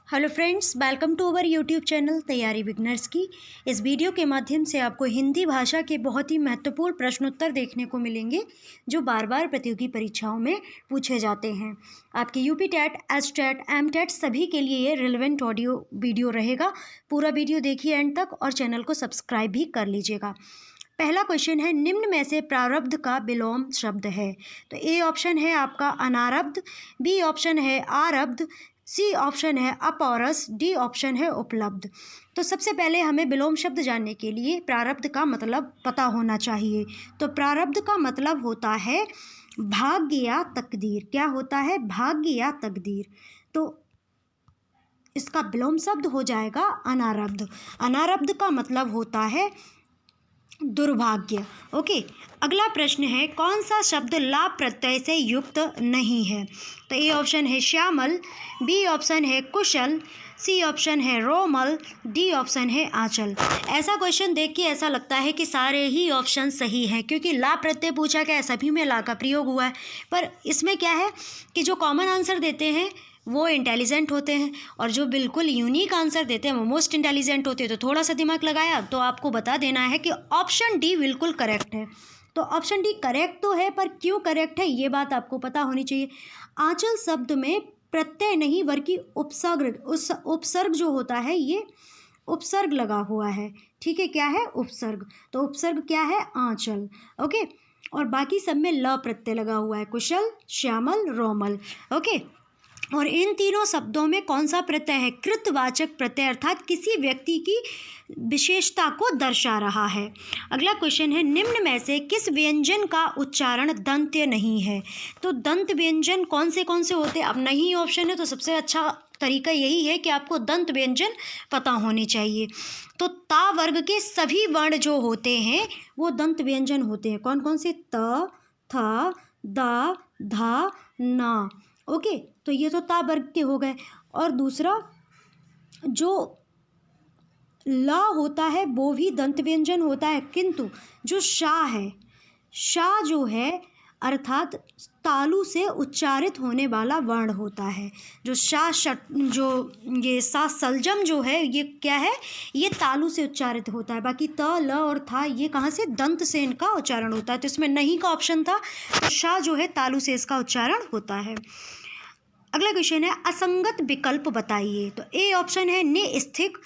Hello friends, welcome to our YouTube channel तैयारी beginners की। इस वीडियो के माध्यम से आपको हिंदी भाषा के बहुत ही महत्वपूर्ण प्रश्नोत्तर देखने को मिलेंगे जो बार बार प्रतियोगी परीक्षाओं में पूछे जाते हैं। आपके UP TET, S TET, M TET सभी के लिए ये रिलेवेंट ऑडियो वीडियो रहेगा। पूरा वीडियो देखिए एंड तक और चैनल को सब्सक्राइब भी कर लीजिएगा। पहला क्वेश्चन है, निम्न में से प्रारब्ध का विलोम शब्द है। तो ए ऑप्शन है आपका अनारब्ध, बी ऑप्शन है आरब्ध, सी ऑप्शन है अपौरस, डी ऑप्शन है उपलब्ध। तो सबसे पहले हमें विलोम शब्द जानने के लिए प्रारब्ध का मतलब पता होना चाहिए। तो प्रारब्ध का मतलब होता है भाग्य या तकदीर। क्या होता है? भाग्य या तकदीर। तो इसका विलोम शब्द हो जाएगा अनारब्ध। अनारब्ध का मतलब होता है दुर्भाग्य। ओके, अगला प्रश्न है, कौन सा शब्द ला प्रत्यय से युक्त नहीं है? तो ए ऑप्शन है श्यामल, बी ऑप्शन है कुशल, सी ऑप्शन है रोमल, डी ऑप्शन है आंचल। ऐसा क्वेश्चन देख के ऐसा लगता है कि सारे ही ऑप्शन सही हैं क्योंकि ला प्रत्यय पूछा गया है, सभी में ला का प्रयोग हुआ है। पर इसमें क्या है कि जो कॉमन आंसर देते हैं वो इंटेलिजेंट होते हैं और जो बिल्कुल यूनिक आंसर देते हैं वो मोस्ट इंटेलिजेंट होते हैं। तो थोड़ा सा दिमाग लगाया तो आपको बता देना है कि ऑप्शन डी बिल्कुल करेक्ट है। तो ऑप्शन डी करेक्ट तो है, पर क्यों करेक्ट है ये बात आपको पता होनी चाहिए। आंचल शब्द में प्रत्यय नहीं बल्कि उपसर्ग जो होता है ये उपसर्ग लगा हुआ है। ठीक है, क्या है? उपसर्ग। तो उपसर्ग क्या है? आंचल। ओके, और बाकी सब में ल प्रत्यय लगा हुआ है, कुशल, श्यामल, रोमल। ओके, और इन तीनों शब्दों में कौन सा प्रत्यय है? कृतवाचक प्रत्यय, अर्थात किसी व्यक्ति की विशेषता को दर्शा रहा है। अगला क्वेश्चन है, निम्न में से किस व्यंजन का उच्चारण दंत्य नहीं है? तो दंत व्यंजन कौन से होते हैं? अब नहीं ऑप्शन है तो सबसे अच्छा तरीका यही है कि आपको दंत व्यंजन पता होने चाहिए। तो ता वर्ग के सभी वर्ण जो होते हैं वो दंत व्यंजन होते हैं। कौन कौन से? त, थ, द, ध, न। ओके, तो ये तो ता वर्ग के हो गए। और दूसरा जो ला होता है वो भी दंत व्यंजन होता है, किंतु जो शा है, शा जो है अर्थात तालु से उच्चारित होने वाला वर्ण होता है। जो जो ये सा सलजम जो है ये क्या है? ये तालु से उच्चारित होता है। बाकी त, ल और था ये कहाँ से? दंत से इनका उच्चारण होता है। तो इसमें नहीं का ऑप्शन था, तो शा जो है तालु से इसका उच्चारण होता है। अगला क्वेश्चन है, असंगत विकल्प बताइए। तो ए ऑप्शन है निस्थिक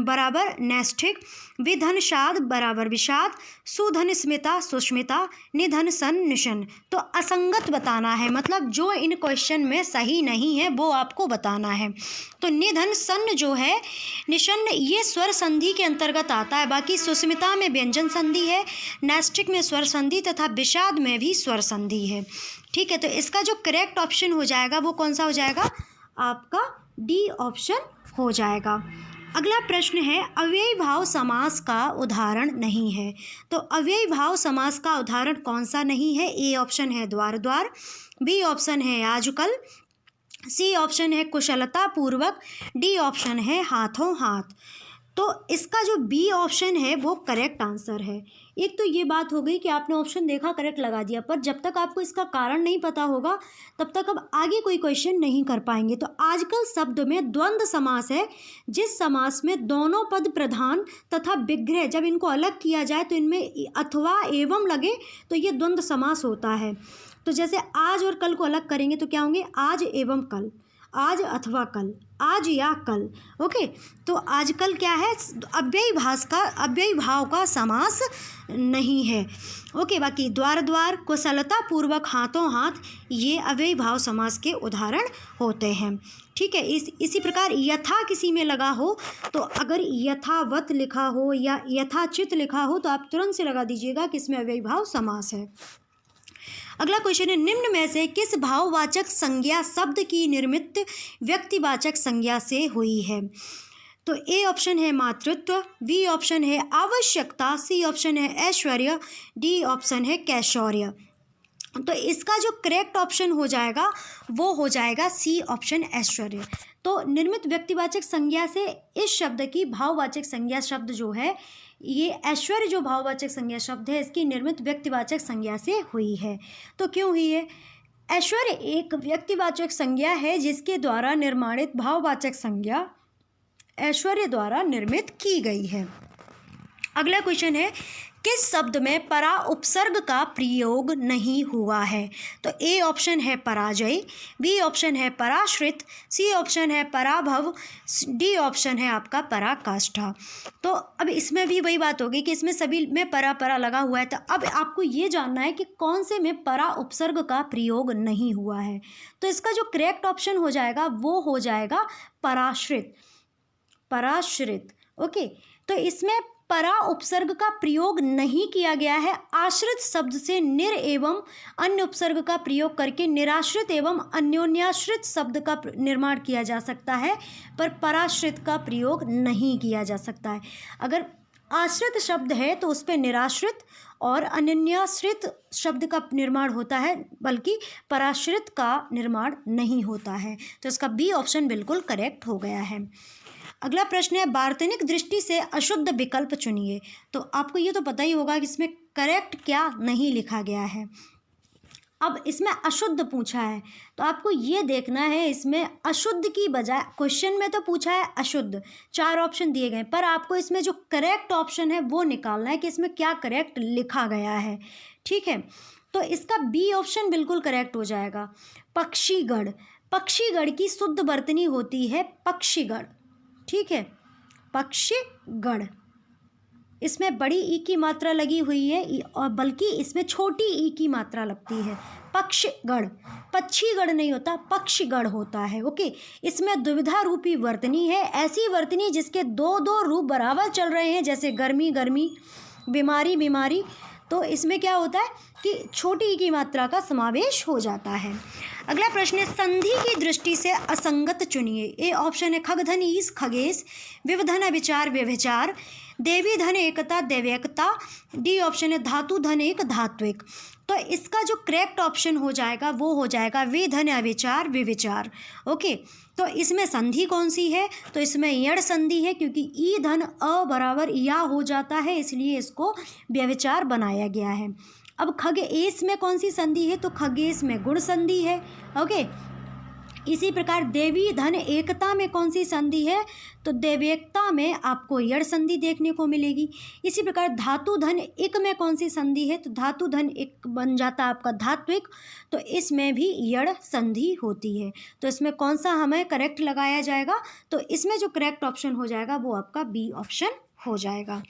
बराबर नैष्ठिक, विधन शाद बराबर विषाद, सुधन स्मिता सुष्मिता, निधन सन निशन। तो असंगत बताना है, मतलब जो इन क्वेश्चन में सही नहीं है वो आपको बताना है। तो निधन सन जो है, निशन ये स्वर संधि के अंतर्गत आता है। बाकी सुष्मिता में व्यंजन संधि है, नैष्ठिक में स्वर संधि तथा विषाद में भी स्वर संधि है। ठीक है, तो इसका जो करेक्ट ऑप्शन हो जाएगा वो कौन सा हो जाएगा? आपका डी ऑप्शन हो जाएगा। अगला प्रश्न है, अव्ययी भाव समास का उदाहरण नहीं है। तो अव्ययी भाव समास का उदाहरण कौन सा नहीं है? ए ऑप्शन है द्वार द्वार, बी ऑप्शन है आजकल, सी ऑप्शन है कुशलता पूर्वक, डी ऑप्शन है हाथों हाथ। तो इसका जो बी ऑप्शन है वो करेक्ट आंसर है। एक तो ये बात हो गई कि आपने ऑप्शन देखा, करेक्ट लगा दिया, पर जब तक आपको इसका कारण नहीं पता होगा तब तक अब आगे कोई क्वेश्चन नहीं कर पाएंगे। तो आजकल शब्द में द्वंद्व समास है, जिस समास में दोनों पद प्रधान तथा विग्रह जब इनको अलग किया जाए तो इनमें अथवा एवं लगे तो ये द्वंद्व समास होता है। तो जैसे आज और कल को अलग करेंगे तो क्या होंगे? आज एवं कल, आज अथवा कल, आज या कल। ओके, तो आजकल क्या है? अव्ययी भाव का समास नहीं है। ओके, बाकी द्वार द्वार, कुशलता पूर्वक, हाथों हाथ ये अव्ययी भाव समास के उदाहरण होते हैं। ठीक है, इसी प्रकार यथा किसी में लगा हो तो अगर यथावत लिखा हो या यथाचित लिखा हो तो आप तुरंत से लगा दीजिएगा कि इसमें अव्ययी भाव समास है। अगला क्वेश्चन है, निम्न में से किस भाववाचक संज्ञा शब्द की निर्मित व्यक्तिवाचक संज्ञा से हुई है? तो ए ऑप्शन है मातृत्व, बी ऑप्शन है आवश्यकता, सी ऑप्शन है ऐश्वर्य, डी ऑप्शन है कैशौर्य। तो इसका जो करेक्ट ऑप्शन हो जाएगा वो हो जाएगा सी ऑप्शन ऐश्वर्य। तो निर्मित व्यक्तिवाचक संज्ञा से इस शब्द की भाववाचक संज्ञा शब्द जो है, ये ऐश्वर्य जो भाववाचक संज्ञा शब्द है इसकी निर्मित व्यक्तिवाचक संज्ञा से हुई है। तो क्यों हुई है? ऐश्वर्य एक व्यक्तिवाचक संज्ञा है जिसके द्वारा निर्माणित भाववाचक संज्ञा ऐश्वर्य द्वारा निर्मित की गई है। अगला क्वेश्चन है, किस शब्द में परा उपसर्ग का प्रयोग नहीं हुआ है? तो ए ऑप्शन है पराजय, बी ऑप्शन है पराश्रित, सी ऑप्शन है पराभव, डी ऑप्शन है आपका पराकाष्ठा। तो अब इसमें भी वही बात होगी कि इसमें सभी में परा परा लगा हुआ है, तो अब आपको ये जानना है कि कौन से में परा उपसर्ग का प्रयोग नहीं हुआ है। तो इसका जो करेक्ट ऑप्शन हो जाएगा वो हो जाएगा पराश्रित, पराश्रित। ओके, तो इसमें परा उपसर्ग का प्रयोग नहीं किया गया है। आश्रित शब्द से निर एवं अन्य उपसर्ग का प्रयोग करके निराश्रित एवं अन्योन्याश्रित शब्द का निर्माण किया जा सकता है, पर पराश्रित का प्रयोग नहीं किया जा सकता है। अगर आश्रित शब्द है तो उस पर निराश्रित और अन्योन्याश्रित शब्द का निर्माण होता है, बल्कि पराश्रित का निर्माण नहीं होता है। तो इसका बी ऑप्शन बिल्कुल करेक्ट हो गया है। अगला प्रश्न है, वार्तनिक दृष्टि से अशुद्ध विकल्प चुनिए। तो आपको ये तो पता ही होगा कि इसमें करेक्ट क्या नहीं लिखा गया है। अब इसमें अशुद्ध पूछा है, तो आपको ये देखना है इसमें अशुद्ध की बजाय, क्वेश्चन में तो पूछा है अशुद्ध, 4 ऑप्शन दिए गए, पर आपको इसमें जो करेक्ट ऑप्शन है वो निकालना है कि इसमें क्या करेक्ट लिखा गया है। ठीक है, तो इसका बी ऑप्शन बिल्कुल करेक्ट हो जाएगा। पक्षीगढ़, पक्षीगढ़ की शुद्ध वर्तनी होती है पक्षीगढ़। ठीक है, पक्षीगढ़, इसमें बड़ी ई की मात्रा लगी हुई है और बल्कि इसमें छोटी ई की मात्रा लगती है। पक्षगढ़, पक्षीगढ़ नहीं होता, पक्षगढ़ होता है। ओके, इसमें दुविधा रूपी वर्तनी है, ऐसी वर्तनी जिसके दो दो रूप बराबर चल रहे हैं, जैसे गर्मी गर्मी, बीमारी बीमारी। तो इसमें क्या होता है कि छोटी ई की मात्रा का समावेश हो जाता है। अगला प्रश्न है, संधि की दृष्टि से असंगत चुनिए। ए ऑप्शन है खगधन ईस खगेश, विवधन अविचार व्यभिचार, देवी धन एकता दैवेकता, डी ऑप्शन है धातु धन एक धात्विक। तो इसका जो करेक्ट ऑप्शन हो जाएगा वो हो जाएगा विधन अविचार विविचार। ओके, तो इसमें संधि कौन सी है? तो इसमें यण संधि है, क्योंकि ई धन अ बराबर या हो जाता है, इसलिए इसको व्यभिचार बनाया गया है। अब खगेश में कौन सी संधि है? तो खगेश में गुण संधि है। ओके, इसी प्रकार देवी धन एकता में कौन सी संधि है? तो देवेकता में आपको यड़ संधि देखने को मिलेगी। इसी प्रकार धातु धन इक में कौन सी संधि है? तो धातु धन इक बन जाता है आपका धात्विक, तो इसमें भी यड़ संधि होती है। तो इसमें कौन सा हमें करेक्ट लगाया जाएगा? तो इसमें जो करेक्ट ऑप्शन हो जाएगा वो आपका बी ऑप्शन हो जाएगा।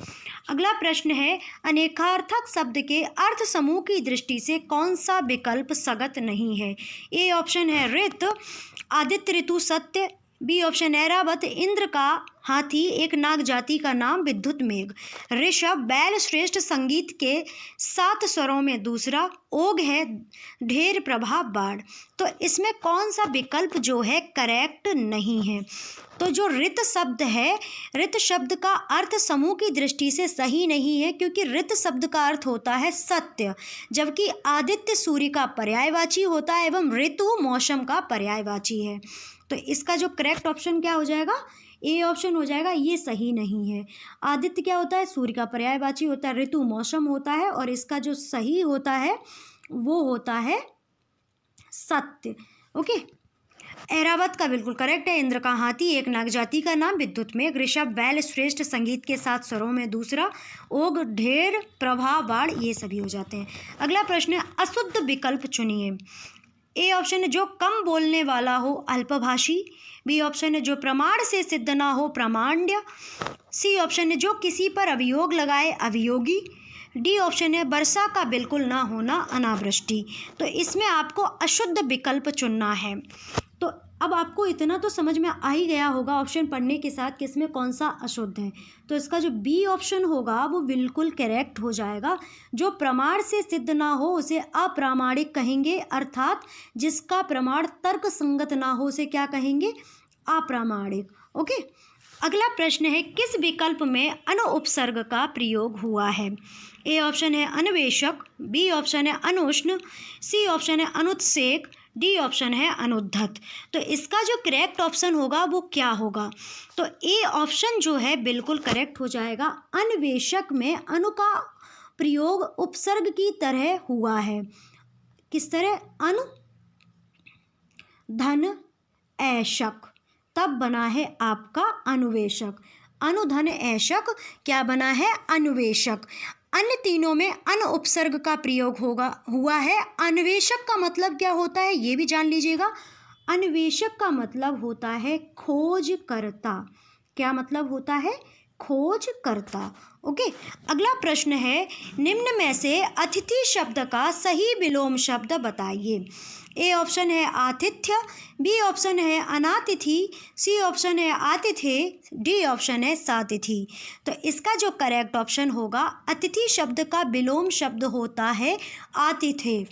अगला प्रश्न है, अनेकार्थक शब्द के अर्थ समूह की दृष्टि से कौन सा विकल्प सगत नहीं है? ए ऑप्शन है ऋत, आदित्य ऋतु सत्य, बी ऑप्शन ऐरावत इंद्र का हाथी एक नाग जाति का नाम विद्युत मेघ, ऋषभ बैल श्रेष्ठ संगीत के 7 स्वरों में दूसरा, ओघ है ढेर प्रभाव बाढ़। तो इसमें कौन सा विकल्प जो है करेक्ट नहीं है? तो जो ऋत शब्द है, ऋत शब्द का अर्थ समूह की दृष्टि से सही नहीं है, क्योंकि ऋत शब्द का अर्थ होता है सत्य, जबकि आदित्य सूर्य का पर्यायवाची होता है एवं ऋतु मौसम का पर्यायवाची है। तो इसका जो करेक्ट ऑप्शन क्या हो जाएगा? ए ऑप्शन हो जाएगा, ये सही नहीं है। आदित्य क्या होता है? सूर्य का पर्यायवाची होता है, ऋतु मौसम होता है, और इसका जो सही होता है वो होता है सत्य। ओके, ऐरावत का बिल्कुल करेक्ट है, इंद्र का हाथी एक नाग जाति का नाम विद्युत मेघ, ऋषभ बैल श्रेष्ठ संगीत के 7 स्वरों में दूसरा, ओघ ढेर प्रभाव बाढ़, ये सभी हो जाते हैं। अगला प्रश्न है, अशुद्ध विकल्प चुनिए। ए ऑप्शन है जो कम बोलने वाला हो अल्पभाषी, बी ऑप्शन है जो प्रमाण से सिद्ध ना हो प्रमाण्य, सी ऑप्शन है जो किसी पर अभियोग लगाए अभियोगी, डी ऑप्शन है वर्षा का बिल्कुल ना होना अनावृष्टि। तो इसमें आपको अशुद्ध विकल्प चुनना है। तो अब आपको इतना तो समझ में आ ही गया होगा ऑप्शन पढ़ने के साथ कि इसमें कौन सा अशुद्ध है। तो इसका जो बी ऑप्शन होगा वो बिल्कुल करेक्ट हो जाएगा। जो प्रमाण से सिद्ध ना हो उसे अप्रामाणिक कहेंगे, अर्थात जिसका प्रमाण तर्क संगत ना हो उसे क्या कहेंगे? अप्रामाणिक। ओके, अगला प्रश्न है, किस विकल्प में अनुपसर्ग का प्रयोग हुआ है? ए ऑप्शन है अन्वेषक, बी ऑप्शन है अनुष्ण, सी ऑप्शन है अनुत्सेक, डी ऑप्शन है अनुद्धत। तो इसका जो करेक्ट ऑप्शन होगा वो क्या होगा? तो ए ऑप्शन जो है बिल्कुल करेक्ट हो जाएगा। अन्वेषक में अनु का प्रयोग उपसर्ग की तरह हुआ है। किस तरह? अनु धन ऐशक, तब बना है आपका अनुवेशक। अनु धन ऐशक क्या बना है? अनुवेशक। अन्य तीनों में अन उपसर्ग का प्रयोग हुआ है। अन्वेषक का मतलब क्या होता है ये भी जान लीजिएगा। अन्वेषक का मतलब होता है खोजकर्ता। क्या मतलब होता है? खोजकर्ता। ओके, अगला प्रश्न है, निम्न में से अतिथि शब्द का सही विलोम शब्द बताइए। ए ऑप्शन है आतिथ्य, बी ऑप्शन है अनातिथि, सी ऑप्शन है आतिथ्य, डी ऑप्शन है सातिथि। तो इसका जो करेक्ट ऑप्शन होगा, अतिथि शब्द का विलोम शब्द होता है आतिथ्य,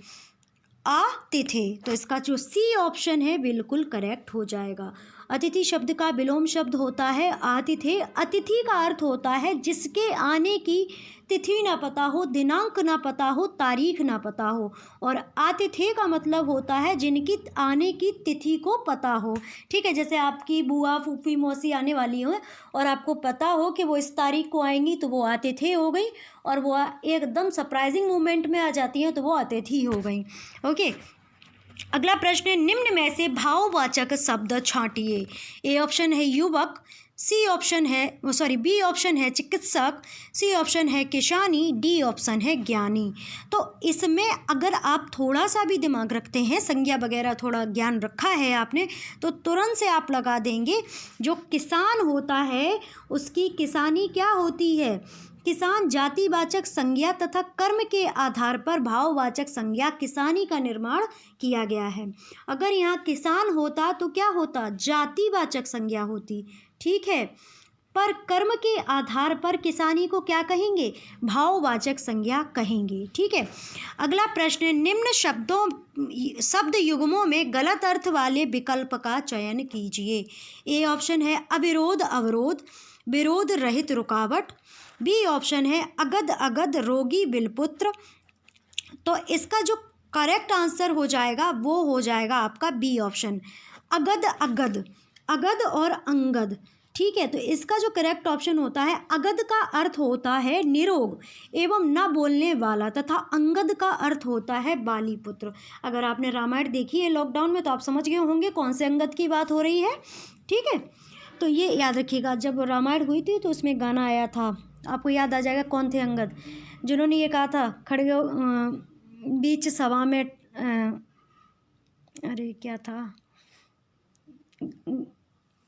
आतिथ्य। तो इसका जो सी ऑप्शन है बिल्कुल करेक्ट हो जाएगा। अतिथि शब्द का विलोम शब्द होता है आतिथ्य। अतिथि का अर्थ होता है जिसके आने की तिथि ना पता हो, दिनांक ना पता हो, तारीख ना पता हो। और आतिथ्य का मतलब होता है जिनकी आने की तिथि को पता हो। ठीक है, जैसे आपकी बुआ, फूफी, मौसी आने वाली हो और आपको पता हो कि वो इस तारीख को आएंगी, तो वो आतिथ्य हो गई। और वो एकदम सरप्राइजिंग मोमेंट में आ जाती हैं तो वो अतिथि हो गई। ओके, अगला प्रश्न है, निम्न में से भाववाचक शब्द छांटिए। ए ऑप्शन है युवक, सी ऑप्शन है बी ऑप्शन है चिकित्सक, सी ऑप्शन है किसानी, डी ऑप्शन है ज्ञानी। तो इसमें अगर आप थोड़ा सा भी दिमाग रखते हैं, संज्ञा वगैरह थोड़ा ज्ञान रखा है आपने, तो तुरंत से आप लगा देंगे। जो किसान होता है उसकी किसानी क्या होती है? किसान जातिवाचक संज्ञा तथा कर्म के आधार पर भाववाचक संज्ञा किसानी का निर्माण किया गया है। अगर यहाँ किसान होता तो क्या होता? जातिवाचक संज्ञा होती। ठीक है, पर कर्म के आधार पर किसानी को क्या कहेंगे? भाववाचक संज्ञा कहेंगे। ठीक है, अगला प्रश्न, निम्न शब्द युग्मों में गलत अर्थ वाले विकल्प का चयन कीजिए। ए ऑप्शन है अविरोध अवरोध, विरोध रहित रुकावट, बी ऑप्शन है अगध अगध रोगी बिलपुत्र। तो इसका जो करेक्ट आंसर हो जाएगा वो हो जाएगा आपका बी ऑप्शन, अगध अगध, अगध और अंगद। ठीक है, तो इसका जो करेक्ट ऑप्शन होता है, अगध का अर्थ होता है निरोग एवं न बोलने वाला तथा अंगद का अर्थ होता है बालीपुत्र। अगर आपने रामायण देखी है लॉकडाउन में तो आप समझ गए होंगे कौन से अंगद की बात हो रही है। ठीक है, तो ये याद रखिएगा, जब रामायण हुई थी तो उसमें गाना आया था, आपको याद आ जाएगा कौन थे अंगद, जिन्होंने ये कहा था खड़गे बीच सभा में अरे क्या था,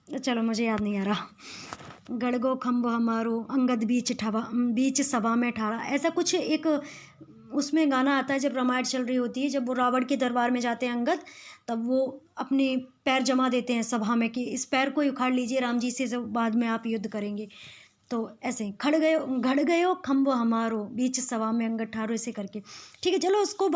चलो मुझे याद नहीं आ रहा। गड़गो खम्भ हमारो अंगद बीच सभा में ठाड़ा, ऐसा कुछ एक उसमें गाना आता है जब रामायण चल रही होती है। जब वो रावण के दरबार में जाते हैं अंगद, तब वो अपने पैर जमा देते हैं सभा में कि इस पैर को उखाड़ लीजिए राम जी से, जब बाद में आप युद्ध करेंगे। तो ऐसे घड़ गयो खम्भ हमारो बीच सभा में अंगद ठारो, ऐसे करके। ठीक है, चलो उसको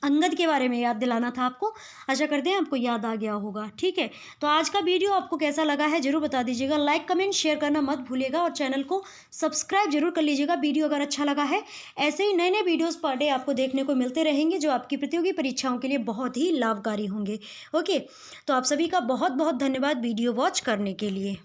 अंगद के बारे में याद दिलाना था आपको। आशा करते हैं आपको याद आ गया होगा। ठीक है, तो आज का वीडियो आपको कैसा लगा है ज़रूर बता दीजिएगा। लाइक कमेंट शेयर करना मत भूलिएगा और चैनल को सब्सक्राइब जरूर कर लीजिएगा वीडियो अगर अच्छा लगा है। ऐसे ही नए नए वीडियोस पर डे आपको देखने को मिलते रहेंगे जो आपकी प्रतियोगी परीक्षाओं के लिए बहुत ही लाभकारी होंगे। ओके, तो आप सभी का बहुत बहुत धन्यवाद वीडियो वॉच करने के लिए।